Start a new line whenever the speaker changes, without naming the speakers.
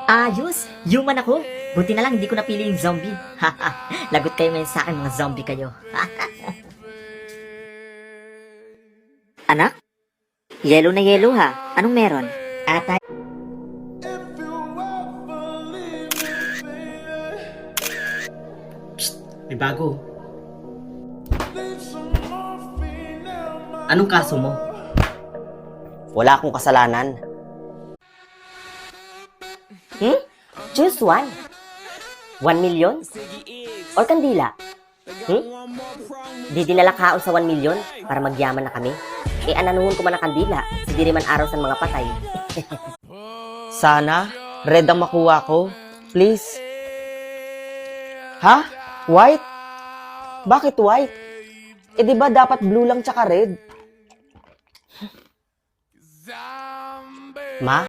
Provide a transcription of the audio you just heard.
Ayos! Human ako! Buti na lang hindi ko napili yung zombie. Lagot kayo ngayon sa akin, mga zombie kayo. Anak? Yellow na yellow ha. Anong meron? Atay.
May bago. Anong kaso mo?
Wala akong kasalanan.
Choose one. 1 million? Or kandila? Di dinala kaon sa 1 million para magyaman na kami. Ananuhon ko man ang kandila. Sige man araw sa mga patay.
Sana, red ang makuha ko. Please. Ha? White? Bakit white? Eh di ba dapat blue lang tsaka red? Ma?